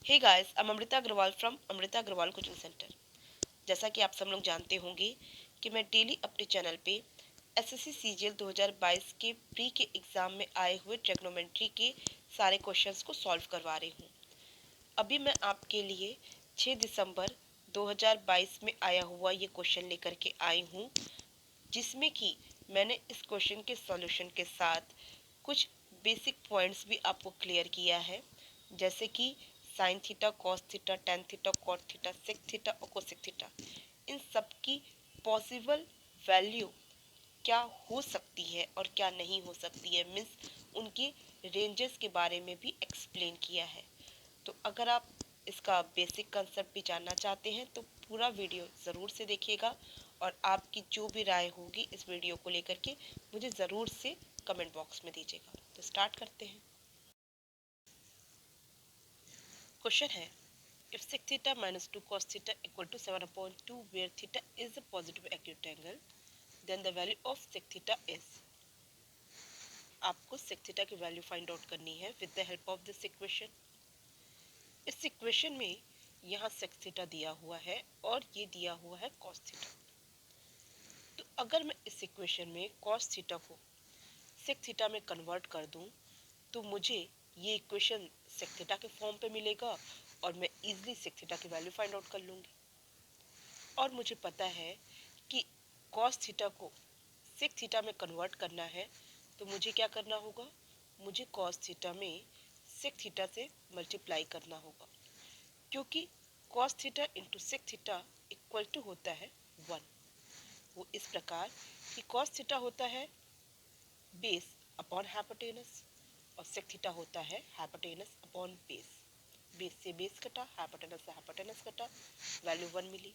Hey guys, I am Amrita Agarwal from Amrita Agarwal coaching centre. जैसा कि आप सब लोग जानते होंगे कि मैं डेली अपने चैनल पे एसएससी सीजीएल 2022 के प्री के एग्ज़ाम में आए हुए ट्रिग्नोमेट्री के सारे क्वेश्चंस को सॉल्व करवा रही हूँ। अभी मैं आपके लिए 6 दिसंबर 2022 में आया हुआ ये क्वेश्चन लेकर के आई हूँ, जिसमें कि मैंने इस क्वेश्चन के सॉल्यूशन के साथ कुछ बेसिक पॉइंट्स भी आपको क्लियर किया है, जैसे कि sine theta, cos theta, tan theta, cot theta, sec theta और कोसेक थीटा। इन सब की पॉसिबल वैल्यू क्या हो सकती है और क्या नहीं हो सकती है, मीन्स उनकी रेंजेस के बारे में भी एक्सप्लेन किया है। तो अगर आप इसका बेसिक कंसेप्ट भी जानना चाहते हैं तो पूरा वीडियो ज़रूर से देखिएगा और आपकी जो भी राय होगी इस वीडियो को लेकर के मुझे ज़रूर से कमेंट बॉक्स में दीजिएगा। तो स्टार्ट करते हैं। क्वेश्चन है, if sec theta minus 2 cos theta equal to 7/2 where theta is a positive acute angle, then the value of sec theta is। आपको sec theta की वैल्यू फाइंड आउट करनी है with the help of this equation. इस equation में यहाँ sec theta दिया हुआ है और ये दिया हुआ है cos theta। तो अगर मैं इस इक्वेशन में cos theta को sec theta में कन्वर्ट कर दूं तो मुझे ये इक्वेशन sec theta के फॉर्म पे मिलेगा और मैं इजीली sec theta की वैल्यू फाइंड आउट कर लूँगी। और मुझे पता है कि cos थीटा को sec थीटा में कन्वर्ट करना है तो मुझे क्या करना होगा, मुझे cos थीटा में sec थीटा से मल्टीप्लाई करना होगा, क्योंकि cos theta into sec theta equal to होता है 1। वो इस प्रकार कि cos थीटा होता है बेस अपॉन हाइपोटेनस और sec थीटा होता है हाइपोटेनस अपॉन बेस। बेस से बेस कटा, हाइपोटेनस से हाइपोटेनस कटा, वैल्यू 1 मिली।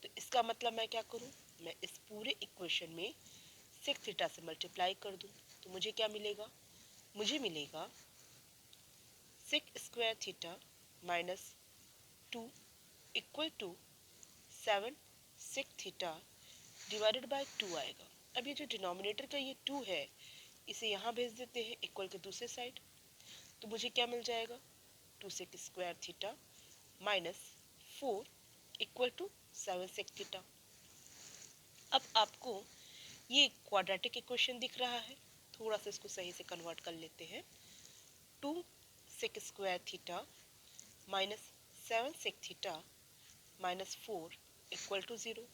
तो इसका मतलब मैं क्या करूं, मैं इस पूरे इक्वेशन में sec थीटा से मल्टीप्लाई कर दूं तो मुझे क्या मिलेगा, मुझे मिलेगा sec square theta minus 2 equal to 7 sec theta divided by 2 आएगा। अब ये जो डिनोमिनेटर का ये 2 है इसे यहाँ भेज देते हैं इक्वल के दूसरे साइड, तो मुझे क्या मिल जाएगा, 2 sec square theta minus 4 equal to 7 sec theta. अब आपको ये क्वाड्रेटिक इक्वेशन दिख रहा है, थोड़ा सा इसको सही से कन्वर्ट कर लेते हैं। 2 sec square theta minus 7 sec theta minus 4 equal to 0।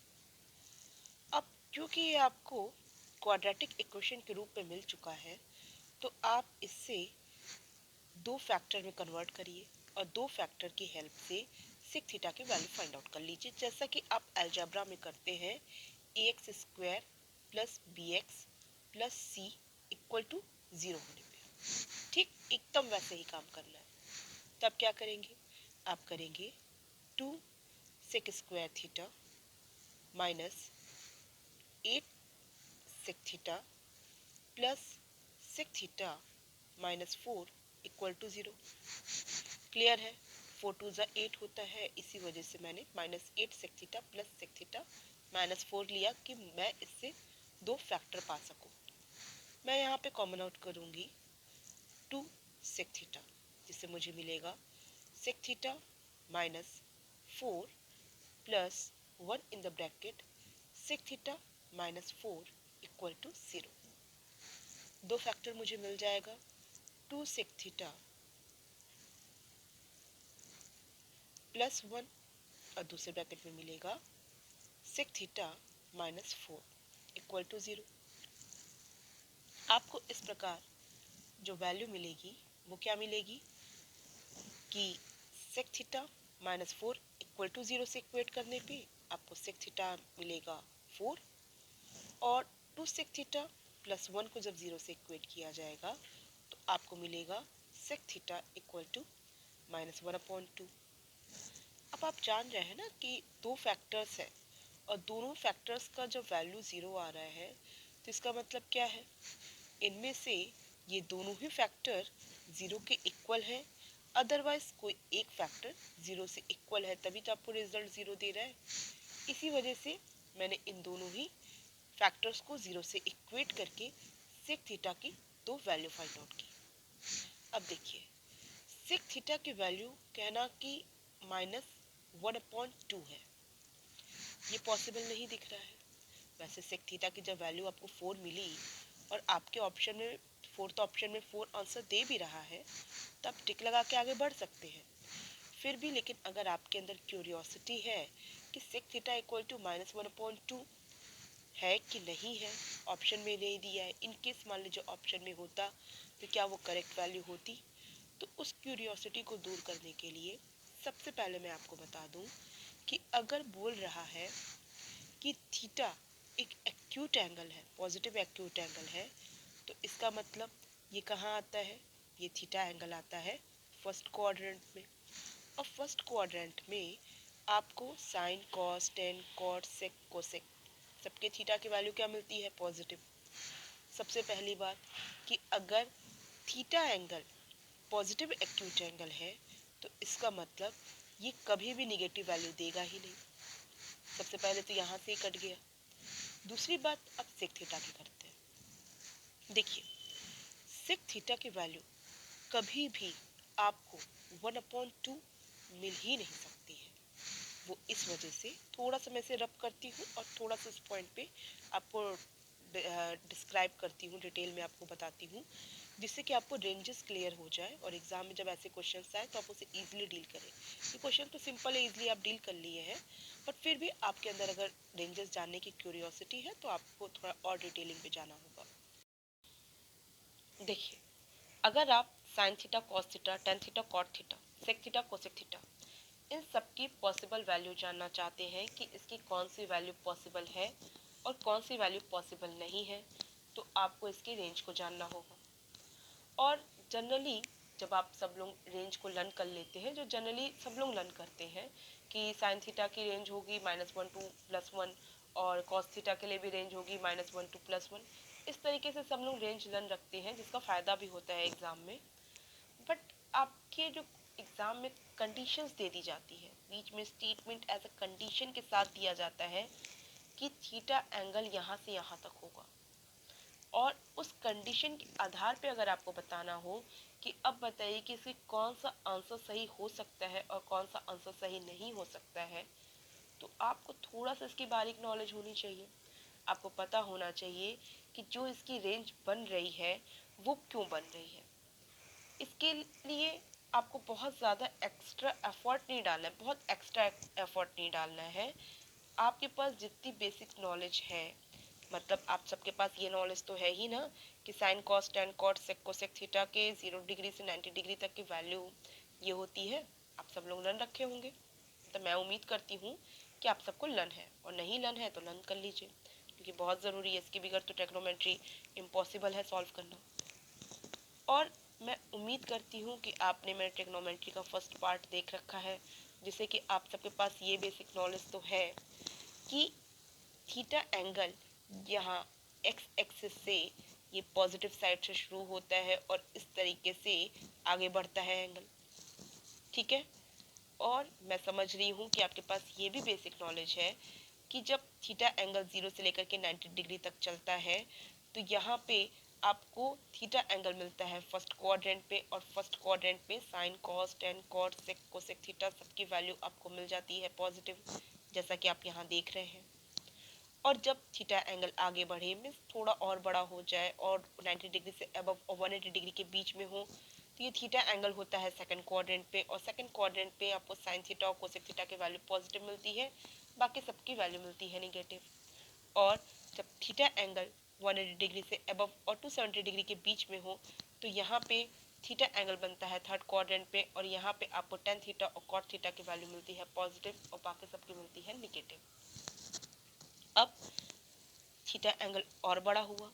अब क्योंकि ये आपको क्वाड्रेटिक इक्वेशन के रूप में मिल चुका है तो आप इससे दो फैक्टर में कन्वर्ट करिए और दो फैक्टर की हेल्प से sec थीटा की वैल्यू फाइंड आउट कर लीजिए, जैसा कि आप अलजेब्रा में करते हैं ax square plus bx plus c equal to 0 होने पे। ठीक एकदम वैसे ही काम करना है। तब क्या करेंगे, आप करेंगे 2 sec square theta minus 8 sec theta plus sec theta minus 4 equal to 0। Clear है, 4 टू ज़ा 8 होता है, इसी वजह से मैंने minus 8 sec theta plus sec theta minus 4 लिया कि मैं इससे दो फैक्टर पा सकूं। मैं यहाँ पे कॉमन आउट करूँगी 2 sec थीटा, जिससे मुझे मिलेगा sec theta minus 4 plus 1 in the bracket sec theta minus 4 equal to 0। दो फैक्टर मुझे मिल जाएगा, 2 sec थीटा प्लस 1 और दूसरे ब्रैकेट में मिलेगा sec theta minus 4 equal to 0। आपको इस प्रकार जो वैल्यू मिलेगी वो क्या मिलेगी कि sec theta minus 4 equal to 0 से इक्वेट करने पे आपको sec थीटा मिलेगा 4 और 2 sec थीटा प्लस 1 को जब 0 से इक्वेट किया जाएगा तो आपको मिलेगा sec theta equal to minus 1/2। अब आप जान रहे हैं ना कि दो फैक्टर्स है और दोनों फैक्टर्स का जब वैल्यू 0 आ रहा है तो इसका मतलब क्या है, इनमें से ये दोनों ही फैक्टर 0 के इक्वल है, अदरवाइज कोई एक फैक्टर 0 से इक्वल है तभी तो आपको रिजल्ट 0 दे रहा है। इसी वजह से मैंने इन दोनों ही फैक्टर्स को 0 से इक्वेट करके sec थीटा की दो वैल्यू फाइंड आउट की। अब देखिए सेक थीटा की वैल्यू कहना कि -1/2 है, ये पॉसिबल नहीं दिख रहा है। वैसे सेक थीटा की जब वैल्यू आपको 4 मिली और आपके ऑप्शन में फोर्थ ऑप्शन में 4 आंसर दे भी रहा है, तो आप टिक लगा के आगे बढ़ सकते हैं। फिर भी लेकिन अगर आपके अंदर क्यूरियोसिटी है कि सेक थीटा इक्वल टू -1/2 है कि नहीं है, ऑप्शन में नहीं दिया है, इन केस मान लीजिए ऑप्शन में होता तो क्या वो करेक्ट वैल्यू होती, तो उस क्यूरियोसिटी को दूर करने के लिए सबसे पहले मैं आपको बता दूं कि अगर बोल रहा है कि थीटा एक एक्यूट एंगल है, पॉजिटिव एक्यूट एंगल है, तो इसका मतलब ये कहाँ आता है, ये थीटा एंगल आता है फर्स्ट क्वाड्रेंट में। और फर्स्ट क्वाड्रेंट में आपको sine cos tan cot sec cosec सबके थीटा की वैल्यू क्या मिलती है, पॉजिटिव। सबसे पहली बात कि अगर theta angle positive acute angle है तो इसका मतलब ये कभी भी निगेटिव वैल्यू देगा ही नहीं। सबसे पहले तो यहाँ से ही कट गया। दूसरी बात अब सेक थीटा की करते हैं। देखिए सेक थीटा की वैल्यू कभी भी आपको 1/2 मिल ही नहीं सकती है। वो इस वजह से थोड़ा सा मैं इसे रब करती हूँ और थोड़ा सा इस पॉइंट पे आपको डिस्क्राइब करती हूँ, डिटेल में आपको बताती हूँ, जिससे कि आपको रेंजेस क्लियर हो जाए और एग्जाम में जब ऐसे क्वेश्चंस आए तो आप उसे इजीली डील करें। ये क्वेश्चन तो सिंपल है, इजीली आप डील कर लिए हैं, बट फिर भी आपके अंदर अगर रेंजेस जानने की क्यूरियोसिटी है तो आपको थोड़ा और डिटेलिंग पे जाना होगा। देखिए अगर आप sine theta cos theta tan theta cot theta sec theta cosec theta इन सब की पॉसिबल वैल्यू जानना चाहते हैं कि इसकी कौन सी वैल्यू पॉसिबल है और कौन सी वैल्यू पॉसिबल नहीं है, तो आपको इसकी रेंज को जानना होगा। और जनरली जब आप सब लोग रेंज को लर्न कर लेते हैं, जो जनरली सब लोग लर्न करते हैं कि साइन थीटा की रेंज होगी -1 to +1 और कॉस थीटा के लिए भी रेंज होगी -1 to +1। इस तरीके से सब लोग रेंज लर्न रखते हैं, जिसका फ़ायदा भी होता है एग्ज़ाम में। बट आपके जो एग्ज़ाम में कंडीशंस दे दी जाती है, बीच में स्टेटमेंट एज अ कंडीशन के साथ दिया जाता है कि थीटा एंगल यहाँ से यहाँ तक होगा, और उस कंडीशन के आधार पे अगर आपको बताना हो कि अब बताइए कि इसकी कौन सा आंसर सही हो सकता है और कौन सा आंसर सही नहीं हो सकता है, तो आपको थोड़ा सा इसकी बारीक नॉलेज होनी चाहिए। आपको पता होना चाहिए कि जो इसकी रेंज बन रही है वो क्यों बन रही है। इसके लिए आपको बहुत ज़्यादा एक्स्ट्रा एफर्ट नहीं डालना है, बहुत एक्स्ट्रा एफर्ट नहीं डालना है। आपके पास जितनी बेसिक नॉलेज है, मतलब आप सबके पास ये नॉलेज तो है ही ना कि sine cos tan cot sec cosec theta के 0 डिग्री से 90 डिग्री तक की वैल्यू ये होती है, आप सब लोग लर्न रखे होंगे। तो मैं उम्मीद करती हूँ कि आप सबको लर्न है, और नहीं लर्न है तो लर्न कर लीजिए, क्योंकि बहुत ज़रूरी है, इसके बगैर तो ट्रिग्नोमेट्री इम्पॉसिबल है सॉल्व करना। और मैं उम्मीद करती हूँ कि आपने मेरे ट्रिग्नोमेट्री का फर्स्ट पार्ट देख रखा है, जिससे कि आप सबके पास ये बेसिक नॉलेज तो है कि थीटा एंगल यहाँ एक्स एक्सिस से ये पॉजिटिव साइड से शुरू होता है और इस तरीके से आगे बढ़ता है एंगल, ठीक है। और मैं समझ रही हूँ कि आपके पास ये भी बेसिक नॉलेज है कि जब थीटा एंगल 0 से लेकर के 90 डिग्री तक चलता है तो यहाँ पे आपको थीटा एंगल मिलता है फर्स्ट क्वाड्रेंट पे, और फर्स्ट क्वाड्रेंट पे sine cos tan cot sec cosec theta सबकी वैल्यू आपको मिल जाती है पॉजिटिव, जैसा कि आप यहाँ देख रहे हैं। और जब थीटा एंगल आगे बढ़े, मीन्स थोड़ा और बड़ा हो जाए और 90 डिग्री से अबव और 180 डिग्री के बीच में हो, तो ये थीटा एंगल होता है सेकंड क्वाड्रेंट पे, और सेकंड क्वाड्रेंट पे आपको साइन थीटा और कोसेक थीटा की वैल्यू पॉजिटिव मिलती है, बाकी सबकी वैल्यू मिलती है नेगेटिव। और जब थीटा एंगल 180 डिग्री से अबव और 270 डिग्री के बीच में हो, तो यहाँ पे थीटा एंगल बनता है थर्ड क्वाड्रेंट पे, और यहाँ पे आपको टेन थीटा और कॉट थीटा की वैल्यू मिलती है पॉजिटिव और बाकी सबकी मिलती है निगेटिव। अब थीटा एंगल और बड़ा हुआ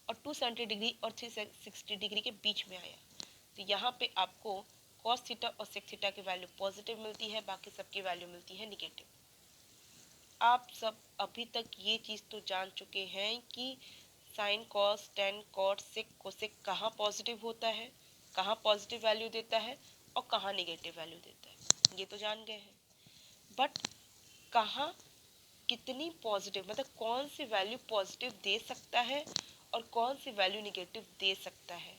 और 270 डिग्री और 360 डिग्री के बीच में आया, तो यहाँ पे आपको कॉस थीटा और सेक थीटा की वैल्यू पॉजिटिव मिलती है, बाकी सबकी वैल्यू मिलती है निगेटिव। आप सब अभी तक ये चीज़ तो जान चुके हैं कि sine cos tan cot sec cosec कहाँ पॉजिटिव होता है, कहाँ पॉजिटिव वैल्यू देता है और कहाँ निगेटिव वैल्यू देता है, ये तो जान गए हैं। बट कहाँ कितनी पॉजिटिव, मतलब कौन सी वैल्यू पॉजिटिव दे सकता है और कौन सी वैल्यू निगेटिव दे सकता है,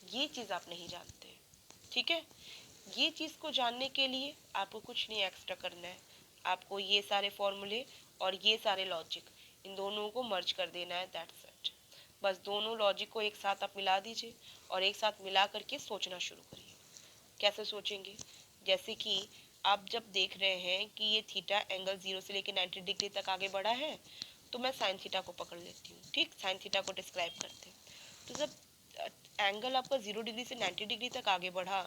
ये चीज़ आप नहीं जानते, ठीक है। ये चीज़ को जानने के लिए आपको कुछ नहीं एक्स्ट्रा करना है, आपको ये सारे फॉर्मूले और ये सारे लॉजिक इन दोनों को मर्ज कर देना है, दैट्स इट। बस दोनों लॉजिक को एक साथ आप मिला दीजिए और एक साथ मिला करके सोचना शुरू करिए। कैसे सोचेंगे? जैसे कि आप जब देख रहे हैं कि ये थीटा एंगल 0 से लेकर 90 डिग्री तक आगे बढ़ा है, तो मैं साइन थीटा को पकड़ लेती हूँ। ठीक, साइन थीटा को डिस्क्राइब करते हैं। तो जब एंगल आपका 0 डिग्री से 90 डिग्री तक आगे बढ़ा,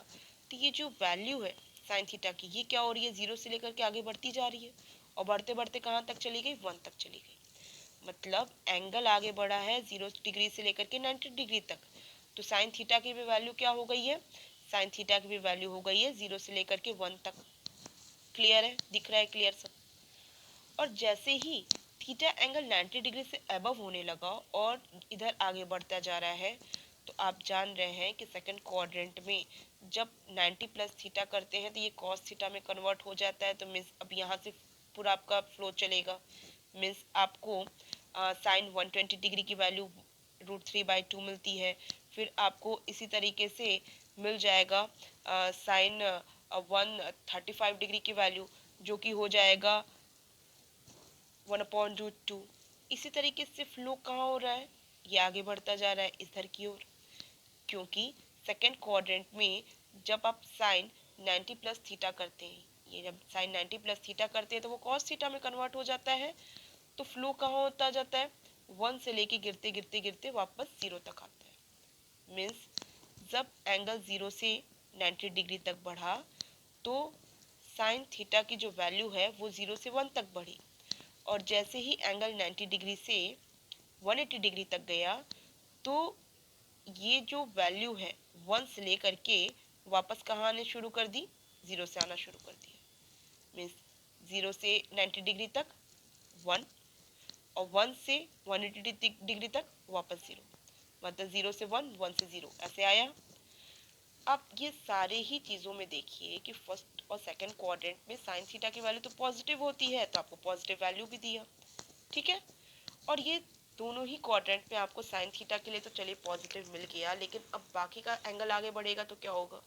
तो ये जो वैल्यू है साइन थीटा की, ये क्या हो रही है, 0 से लेकर के आगे बढ़ती जा रही है और बढ़ते बढ़ते कहाँ तक चली गई, 1 तक चली गई। मतलब एंगल आगे बढ़ा है 0 डिग्री से लेकर के 90 डिग्री तक, तो साइन थीटा की भी वैल्यू क्या हो गई है, साइन थीटा की भी वैल्यू हो गई है 0 से लेकर के 1 तक। क्लियर है, दिख रहा है क्लियर सब? और जैसे ही थीटा एंगल 90 डिग्री से अबव होने लगा और इधर आगे बढ़ता जा रहा है, तो आप जान रहे हैं कि सेकंड क्वाड्रेंट में जब 90 प्लस थीटा करते हैं तो ये कॉस थीटा में कन्वर्ट हो जाता है। तो मीन्स अब यहाँ से पूरा आपका फ्लो चलेगा। मीन्स आपको साइन 120 डिग्री की वैल्यू √3/2 मिलती है। फिर आपको इसी तरीके से मिल जाएगा साइन 135 डिग्री की वैल्यू, जो कि हो जाएगा 1/√2। इसी तरीके से फ्लो कहाँ हो रहा है, ये आगे बढ़ता जा रहा है इधर की ओर, क्योंकि सेकेंड क्वाड्रेंट में जब आप साइन 90 प्लस थीटा करते हैं, ये जब साइन 90 प्लस थीटा करते हैं तो वो कॉस थीटा में कन्वर्ट हो जाता है। तो फ्लो कहाँ होता जाता है, 1 से लेके गिरते गिरते गिरते वापस 0 तक आता है। मीन्स जब एंगल 0 से 90 डिग्री तक बढ़ा, तो साइन थीटा की जो वैल्यू है वो 0 से 1 तक बढ़ी, और जैसे ही एंगल 90 डिग्री से 180 डिग्री तक गया, तो ये जो वैल्यू है 1 से लेकर के वापस कहाँ आने शुरू कर दी, 0 से आना शुरू कर दिया। मीन्स 0 से 90 डिग्री तक 1 और 1 से 180 डिग्री तक वापस 0, मतलब 0 से 1, 1 से 0 ऐसे आया। अब ये सारे ही चीज़ों में देखिए कि फर्स्ट और सेकंड क्वाड्रेंट में साइन थीटा की वैल्यू तो पॉजिटिव होती है, तो आपको पॉजिटिव वैल्यू भी दिया। ठीक है, और ये दोनों ही क्वाड्रेंट में आपको साइन थीटा के लिए तो चलिए पॉजिटिव मिल गया, लेकिन अब बाकी का एंगल आगे बढ़ेगा तो क्या होगा,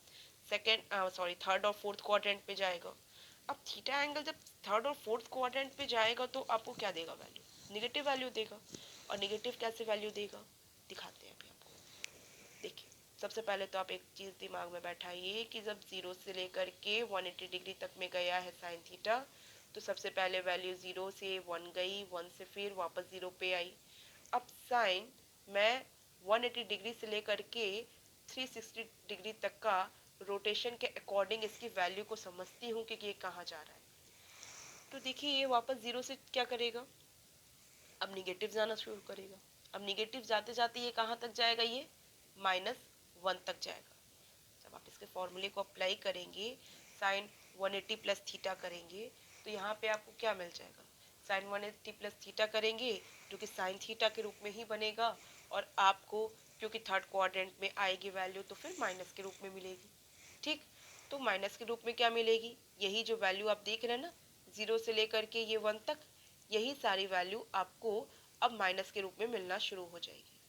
थर्ड और फोर्थ क्वाड्रेंट पे जाएगा। अब थीटा एंगल जब थर्ड और फोर्थ क्वाड्रेंट पे जाएगा तो आपको क्या देगा वैल्यू, निगेटिव वैल्यू देगा। और निगेटिव कैसे वैल्यू देगा, दिखाते हैं अभी आपको। देखिए, सबसे पहले तो आप एक चीज़ दिमाग में बैठाइए कि जब 0 से लेकर के 180 डिग्री तक में गया है साइन थीटा, तो सबसे पहले वैल्यू 0 से 1 गई, 1 से फिर वापस 0 पे आई। अब साइन मैं 180 डिग्री से लेकर के 360 डिग्री तक का रोटेशन के अकॉर्डिंग इसकी वैल्यू को समझती हूँ कि ये कहाँ जा रहा है। तो देखिए ये वापस 0 से क्या करेगा, अब निगेटिव जाना शुरू करेगा। अब निगेटिव जाते जाते ये कहाँ तक जाएगा, ये -1 तक जाएगा। जब आप इसके फॉर्मूले को अप्लाई करेंगे, साइन 180 प्लस थीटा करेंगे, तो यहाँ पे आपको क्या मिल जाएगा, साइन 180 प्लस थीटा करेंगे जो कि साइन थीटा के रूप में ही बनेगा, और आपको क्योंकि थर्ड क्वाड्रेंट में आएगी वैल्यू तो फिर माइनस के रूप में मिलेगी। ठीक, तो माइनस के रूप में क्या मिलेगी, यही जो वैल्यू आप देख रहे हैं ना 0 से लेकर के ये 1 तक, यही सारी वैल्यू आपको अब माइनस के रूप में मिलना शुरू हो जाएगी।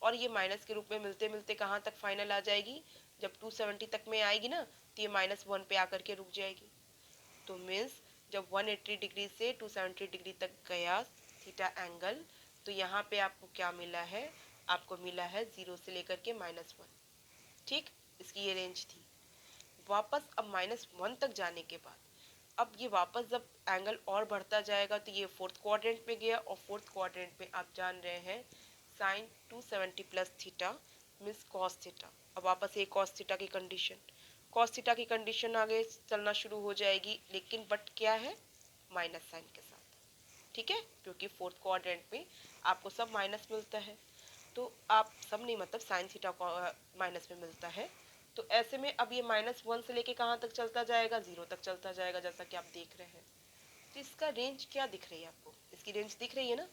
और ये माइनस के रूप में मिलते मिलते कहाँ तक फाइनल आ जाएगी, जब 270 तक में आएगी ना, तो ये -1 पे आकर के रुक जाएगी। तो मीन्स जब 180 डिग्री से 270 डिग्री तक गया थीटा एंगल, तो यहाँ पे आपको क्या मिला है, आपको मिला है 0 से लेकर के -1। ठीक, इसकी ये रेंज थी। वापस अब -1 तक जाने के बाद अब ये वापस जब एंगल और बढ़ता जाएगा तो ये फोर्थ क्वाड्रेंट में गया, और फोर्थ क्वाड्रेंट में आप जान रहे हैं sine 270 plus theta means cos theta. अब वापस ये कॉस थीटा की कंडीशन, कॉस थीटा की कंडीशन आगे चलना शुरू हो जाएगी, लेकिन बट क्या है, माइनस साइन के साथ। ठीक है, क्योंकि फोर्थ क्वाड्रेंट में आपको सब माइनस मिलता है, तो आप सब नहीं, मतलब साइन थीटा को माइनस में मिलता है। तो ऐसे में अब ये -1 से लेके कहाँ तक चलता जाएगा, 0 तक चलता जाएगा, जैसा कि आप देख रहे हैं। तो इसका रेंज क्या दिख रही है आपको, इसकी रेंज दिख रही है ना,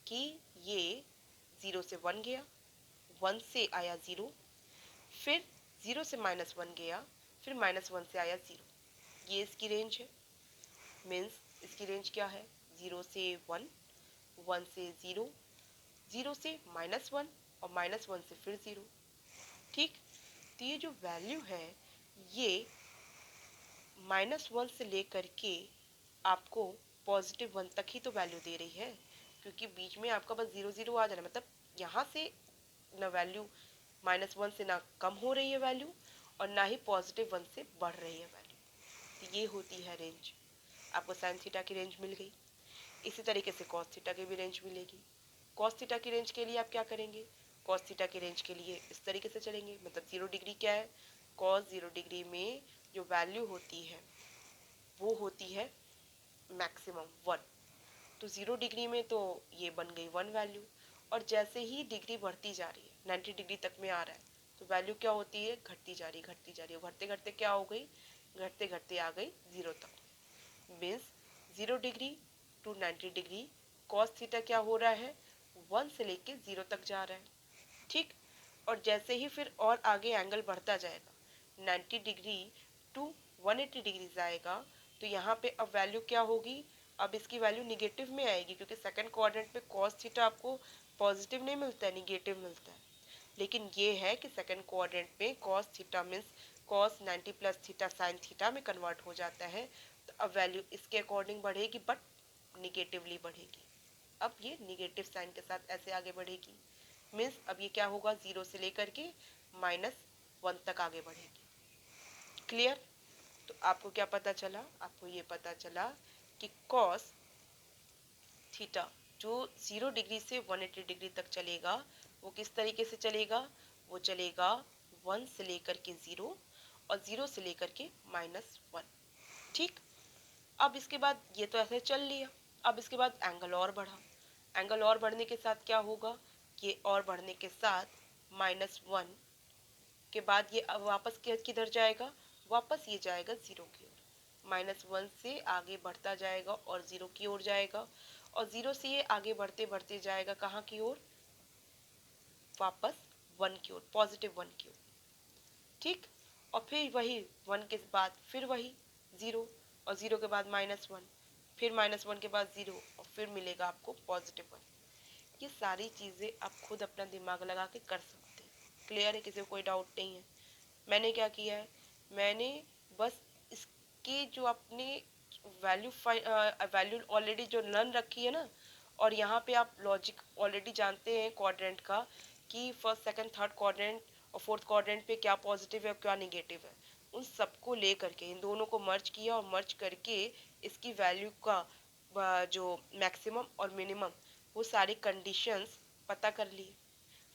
कि ये 0 से 1 गया, 1 से आया 0, फिर 0 से -1 गया, फिर -1 से आया 0, ये इसकी रेंज है। मीन्स इसकी रेंज क्या है, 0 से 1, 1 से 0, 0 से -1 और -1 से फिर 0। ठीक, तो ये जो वैल्यू है ये -1 से लेकर के आपको +1 तक ही तो वैल्यू दे रही है, क्योंकि बीच में आपका बस 0 0 आ जाना, मतलब यहाँ से ना वैल्यू -1 से ना कम हो रही है वैल्यू, और ना ही +1 से बढ़ रही है वैल्यू। तो ये होती है रेंज। आपको साइन थीटा की रेंज मिल गई। इसी तरीके से कॉस थीटा की भी रेंज मिलेगी। कॉस थीटा की रेंज के लिए आप क्या करेंगे, कॉस थीटा की रेंज के लिए इस तरीके से चलेंगे, मतलब 0 डिग्री क्या है, कॉस 0 डिग्री में जो वैल्यू होती है वो होती है मैक्सिमम 1। तो 0 डिग्री में तो ये बन गई 1 वैल्यू, और जैसे ही डिग्री बढ़ती जा रही है 90 डिग्री तक में आ रहा है, तो वैल्यू क्या होती है, घटती जा रही घटती जा रही है, घटते घटते क्या हो गई, घटते घटते आ गई 0 तक। Means 0 degree to 90 degree cos theta क्या हो रहा है, 1 से लेके 0 तक जा रहा है। ठीक, और जैसे ही फिर और आगे एंगल बढ़ता जाएगा, 90 डिग्री टू 180 डिग्री जाएगा, तो यहाँ पे अब वैल्यू क्या होगी, अब इसकी वैल्यू निगेटिव में आएगी, क्योंकि सेकंड क्वाड्रेंट पे कॉस थीटा आपको पॉजिटिव नहीं मिलता है, निगेटिव मिलता है। लेकिन ये है कि सेकंड क्वाड्रेंट में cos theta means cos 90 plus theta sine theta में कन्वर्ट हो जाता है। तो अब वैल्यू इसके अकॉर्डिंग बढ़ेगी, बट निगेटिवली बढ़ेगी। अब ये निगेटिव साइन के साथ ऐसे आगे बढ़ेगी। मीन्स अब ये क्या होगा, 0 से लेकर के -1 तक आगे बढ़ेगी। क्लियर? तो आपको क्या पता चला, आपको ये पता चला कि कॉस थीटा जो 0 डिग्री से 180 डिग्री तक चलेगा, वो किस तरीके से चलेगा, वो चलेगा 1 से लेकर के 0 और 0 से लेकर के -1। ठीक, अब इसके बाद ये तो ऐसे चल लिया, अब इसके बाद एंगल और बढ़ा, एंगल और बढ़ने के साथ क्या होगा, ये और बढ़ने के साथ -1 के बाद ये अब वापस किधर जाएगा, वापस ये जाएगा 0 की ओर। -1 से आगे बढ़ता जाएगा और 0 की ओर जाएगा, और 0 से ये आगे बढ़ते बढ़ते जाएगा कहाँ की ओर, वापस 1 की ओर, +1 की ओर। ठीक, और फिर वही 1 के बाद फिर वही 0, और 0 के बाद -1, फिर -1 के बाद 0, और फिर मिलेगा आपको +1। ये सारी चीज़ें आप खुद अपना दिमाग लगा के कर सकते हैं। क्लियर है, किसी को कोई डाउट नहीं है? मैंने क्या किया है, मैंने बस इसकी जो अपनी वैल्यू ऑलरेडी जो रन रखी है ना, और यहाँ पे आप लॉजिक ऑलरेडी जानते हैं क्वाड्रेंट का, कि फर्स्ट सेकंड थर्ड क्वाड्रेंट और फोर्थ क्वाड्रेंट पे क्या पॉजिटिव है और क्या निगेटिव है, उन सबको ले करके इन दोनों को मर्ज किया, और मर्ज करके इसकी वैल्यू का जो मैक्सिमम और मिनिमम वो सारी कंडीशंस पता कर लिए।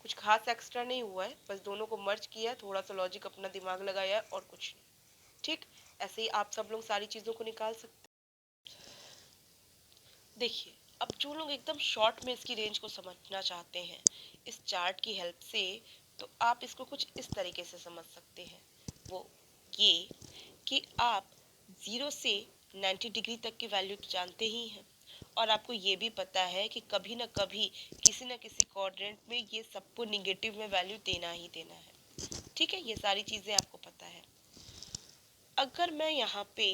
कुछ खास एक्स्ट्रा नहीं हुआ है, बस दोनों को मर्ज किया, थोड़ा सा लॉजिक अपना दिमाग लगाया और कुछ नहीं। ठीक, ऐसे ही आप सब लोग सारी चीज़ों को निकाल सकते। देखिए, अब जो लोग एकदम शॉर्ट में इसकी रेंज को समझना चाहते हैं इस चार्ट की हेल्प से, तो आप इसको कुछ इस तरीके से समझ सकते हैं। वो ये कि आप 0 से 90 डिग्री तक की वैल्यू जानते ही हैं, और आपको ये भी पता है कि कभी ना कभी किसी न किसी क्वाड्रेंट में ये सबको निगेटिव में वैल्यू देना ही देना है। ठीक है, ये सारी चीज़ें आपको पता है। अगर मैं यहाँ पे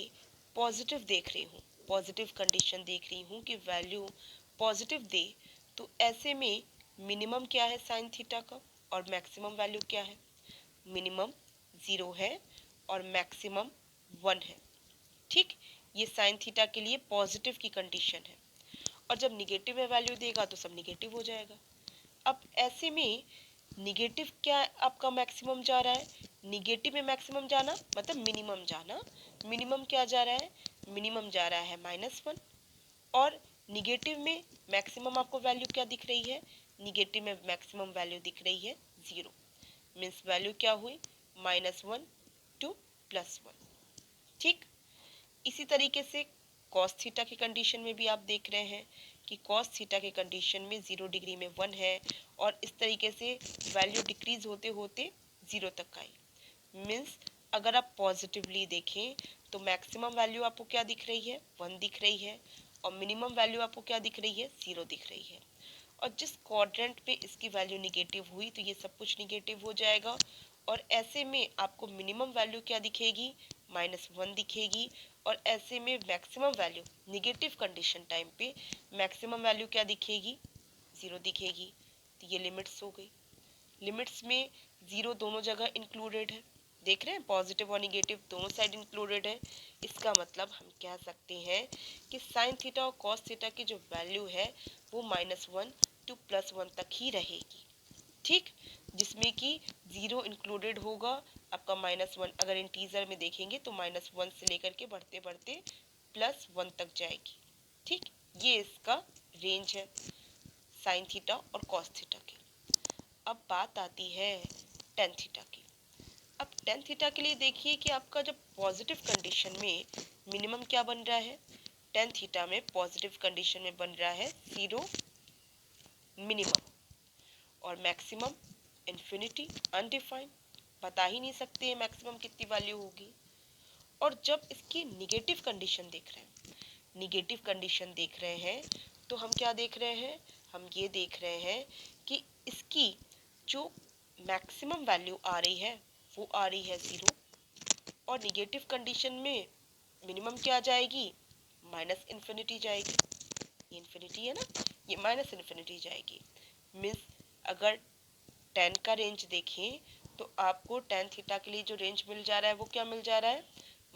पॉजिटिव देख रही हूँ, पॉजिटिव कंडीशन देख रही हूँ कि वैल्यू पॉजिटिव दे, तो ऐसे में मिनिमम क्या है साइन थीटा का और मैक्सिमम वैल्यू क्या है, मिनिमम 0 है और मैक्सिमम 1 है। ठीक, ये साइन थीटा के लिए पॉजिटिव की कंडीशन है, और जब निगेटिव में वैल्यू देगा तो सब निगेटिव हो जाएगा। अब ऐसे में निगेटिव क्या आपका मैक्सिमम जा रहा है, निगेटिव में मैक्सिमम जाना मतलब मिनिमम जाना, मिनिमम क्या जा रहा है, मिनिमम जा रहा है -1, और निगेटिव में मैक्सिमम आपको वैल्यू क्या दिख रही है, निगेटिव में मैक्सिमम वैल्यू दिख रही है 0। मीन्स वैल्यू क्या हुई, -1 टू +1। ठीक, इसी तरीके से कॉस थीटा की कंडीशन में भी आप देख रहे हैं कि कॉस थीटा के कंडीशन में 0 डिग्री में 1 है, और इस तरीके से वैल्यू डिक्रीज होते होते 0 तक आई। मीन्स अगर आप पॉजिटिवली देखें तो मैक्सिमम वैल्यू आपको क्या दिख रही है, 1 दिख रही है, और मिनिमम वैल्यू आपको क्या दिख रही है, 0 दिख रही है। और जिस क्वाड्रेंट पे इसकी वैल्यू निगेटिव हुई तो ये सब कुछ निगेटिव हो जाएगा, और ऐसे में आपको मिनिमम वैल्यू क्या दिखेगी, -1 दिखेगी, और ऐसे में maximum value negative condition time पे मैक्सिमम वैल्यू क्या दिखेगी, 0 दिखेगी। तो ये लिमिट्स हो गई, लिमिट्स में 0 दोनों जगह इंक्लूडेड है, देख रहे हैं पॉजिटिव और निगेटिव दोनों साइड इंक्लूडेड है। इसका मतलब हम कह सकते हैं कि साइन थीटा और कॉस थीटा की जो वैल्यू है वो -1 to +1 तक ही रहेगी। ठीक, जिसमें कि 0 इंक्लूडेड होगा। आपका -1 अगर इंटीजर में देखेंगे तो -1 से लेकर के बढ़ते बढ़ते +1 तक जाएगी। ठीक, ये इसका रेंज है साइन थीटा और कॉस थीटा की। अब बात आती है टेन थीटा की। अब टेन थीटा के लिए देखिए कि आपका जब पॉजिटिव कंडीशन में मिनिमम क्या बन रहा है, टेन थीटा में पॉजिटिव कंडीशन में बन रहा है 0 मिनिमम, और मैक्सिमम इन्फिनिटी अनडिफाइंड, बता ही नहीं सकते मैक्सिमम कितनी वैल्यू होगी। और जब इसकी निगेटिव कंडीशन देख रहे हैं, निगेटिव कंडीशन देख रहे हैं तो हम क्या देख रहे हैं, हम ये देख रहे हैं कि इसकी जो मैक्सिमम वैल्यू आ रही है वो आ रही है 0, और निगेटिव कंडीशन में मिनिमम क्या जाएगी, माइनस इन्फिनिटी जाएगी। ये इन्फिनिटी है ना, ये माइनस इन्फिनिटी जाएगी। मीन्स अगर 10 का रेंज देखें तो आपको टेन थीटा के लिए जो रेंज मिल जा रहा है वो क्या मिल जा रहा है,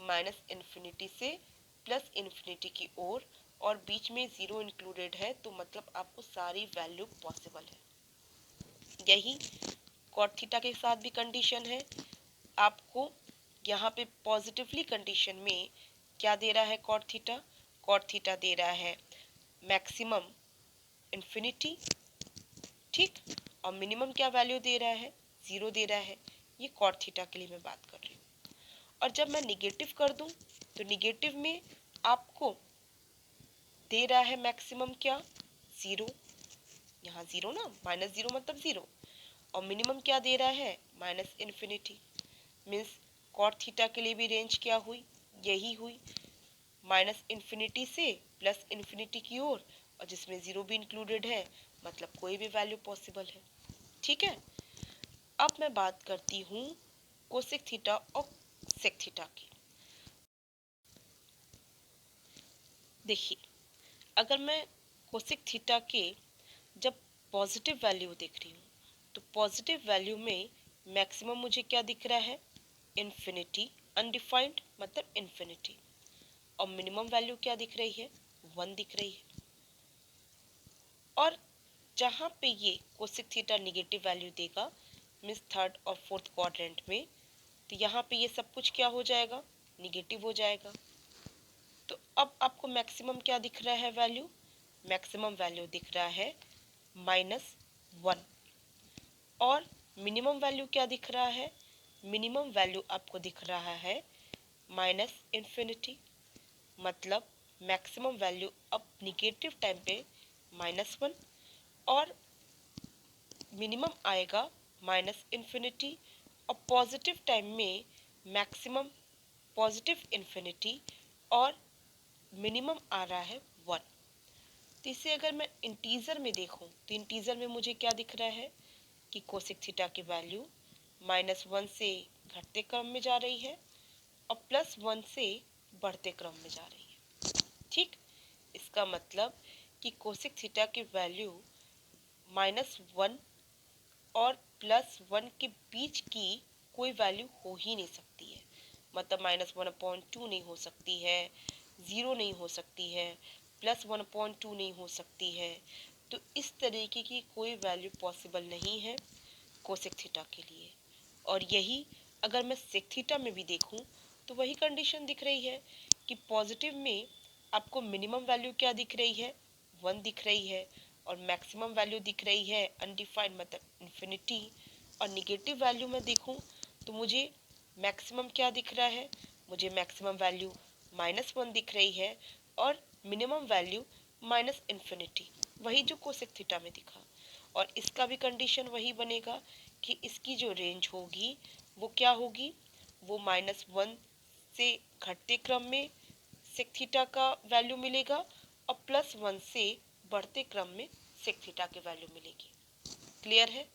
माइनस इन्फिनिटी से प्लस इन्फिनिटी की ओर, और बीच में 0 इंक्लूडेड है, तो मतलब आपको सारी वैल्यू पॉसिबल है। यही कॉट थीटा के साथ भी कंडीशन है। आपको यहाँ पे पॉजिटिवली कंडीशन में क्या दे रहा है कॉट थीटा, कॉट थीटा दे रहा है मैक्सिमम इन्फिनिटी। ठीक, और मिनिमम क्या वैल्यू दे रहा है, 0 दे रहा है। ये कॉट थीटा के लिए मैं बात कर रही हूँ। और जब मैं निगेटिव कर दूं तो निगेटिव में आपको दे रहा है मैक्सिमम क्या, 0, यहाँ 0 ना, -0 मतलब 0, और मिनिमम क्या दे रहा है, minus infinity. Means cot theta के लिए भी रेंज क्या हुई, यही हुई, माइनस इन्फिनिटी से प्लस इन्फिनिटी की ओर, और जिसमें 0 भी इंक्लूडेड है, मतलब कोई भी वैल्यू पॉसिबल है। ठीक है, अब मैं बात करती हूँ कोसेक थीटा और सेक थीटा की। देखिए, अगर मैं कोसेक थीटा के जब पॉजिटिव वैल्यू देख रही हूँ तो पॉजिटिव वैल्यू में मैक्सिमम मुझे क्या दिख रहा है, इन्फिनिटी अनडिफाइंड मतलब इन्फिनिटी, और मिनिमम वैल्यू क्या दिख रही है, 1 दिख रही है। और जहाँ पे ये कोसेक थीटा निगेटिव वैल्यू देगा, मीन्स थर्ड और फोर्थ क्वाड्रेंट में, तो यहाँ पे ये सब कुछ क्या हो जाएगा, निगेटिव हो जाएगा। तो अब आपको मैक्सिमम क्या दिख रहा है वैल्यू, मैक्सिमम वैल्यू दिख रहा है -1, और मिनिमम वैल्यू क्या दिख रहा है, मिनिमम वैल्यू आपको दिख रहा है माइनस इन्फिनिटी। मतलब मैक्सिमम वैल्यू अब निगेटिव टाइम पे -1, और मिनिमम आएगा माइनस इन्फिनिटी, और पॉजिटिव टाइम में मैक्सिमम पॉजिटिव इन्फिनिटी, और मिनिमम आ रहा है 1। तो इसे अगर मैं इंटीजर में देखूं तो इंटीजर में मुझे क्या दिख रहा है कि कोसेक थीटा की वैल्यू -1 से घटते क्रम में जा रही है और +1 से बढ़ते क्रम में जा रही है। ठीक, इसका मतलब कि कोसेक थीटा की वैल्यू -1 और +1 के बीच की कोई वैल्यू हो ही नहीं सकती है। मतलब -1/2 नहीं हो सकती है, 0 नहीं हो सकती है, +1/2 नहीं हो सकती है। तो इस तरीके की कोई वैल्यू पॉसिबल नहीं है कोसेक थीटा के लिए। और यही अगर मैं सेक थीटा में भी देखूं तो वही कंडीशन दिख रही है कि पॉजिटिव में आपको मिनिमम वैल्यू क्या दिख रही है, 1 दिख रही है, और मैक्सिमम वैल्यू दिख रही है अनडिफाइंड मतलब इन्फिनिटी। और निगेटिव वैल्यू में देखूं तो मुझे मैक्सिमम क्या दिख रहा है, मुझे मैक्सिमम वैल्यू -1 दिख रही है, और मिनिमम वैल्यू माइनस इन्फिनिटी, वही जो कोसेक थीटा में दिखा। और इसका भी कंडीशन वही बनेगा कि इसकी जो रेंज होगी वो क्या होगी, वो -1 से घटते क्रम में सेक थीटा का वैल्यू मिलेगा, और +1 से बढ़ते क्रम में सेक थीटा की वैल्यू मिलेगी। क्लियर है?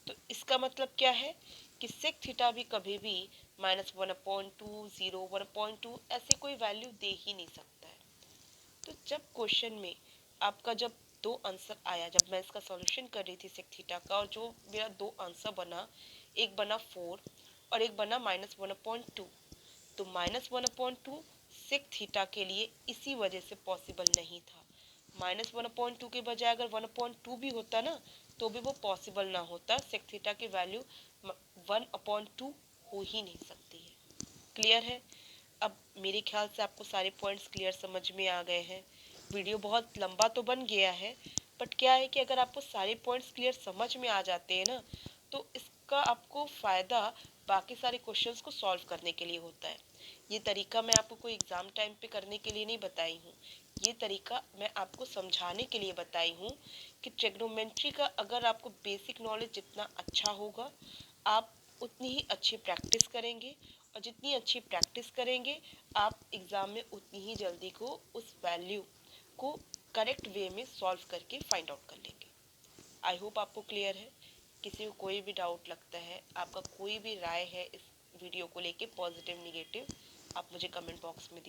तो इसका मतलब क्या है कि सेक थीटा भी कभी भी -1/2, 0, 1/2 ऐसे कोई वैल्यू दे ही नहीं सकता है। तो जब क्वेश्चन में आपका जब दो आंसर आया, जब मैं इसका सॉल्यूशन कर रही थी सेक थीटा का, और जो मेरा दो आंसर बना, एक बना 4 और एक बना -1/2। तो -1/2 सेक थीटा के लिए इसी वजह से पॉसिबल नहीं था। -1/2 के बजाय अगर 1/2 भी होता ना तो भी वो पॉसिबल ना होता, सेक थीटा की वैल्यू 1/2 हो ही नहीं सकती है। क्लियर है? अब मेरे ख्याल से आपको सारे पॉइंट्स क्लियर समझ में आ गए हैं। वीडियो बहुत लंबा तो बन गया है, बट क्या है कि अगर आपको सारे पॉइंट्स क्लियर समझ में आ जाते हैं ना तो इसका आपको फ़ायदा बाकी सारे क्वेश्चंस को सॉल्व करने के लिए होता है। ये तरीका मैं आपको कोई एग्ज़ाम टाइम पे करने के लिए नहीं बताई हूँ, ये तरीका मैं आपको समझाने के लिए बताई हूँ कि ट्रिग्नोमेट्री का अगर आपको बेसिक नॉलेज जितना अच्छा होगा आप उतनी ही अच्छी प्रैक्टिस करेंगे, और जितनी अच्छी प्रैक्टिस करेंगे आप एग्ज़ाम में उतनी ही जल्दी को उस वैल्यू को करेक्ट वे में सॉल्व करके फाइंड आउट कर लेंगे। आई होप आपको क्लियर है। किसी को कोई भी डाउट लगता है, आपका कोई भी राय है इस वीडियो को लेके, पॉजिटिव नेगेटिव, आप मुझे कमेंट बॉक्स में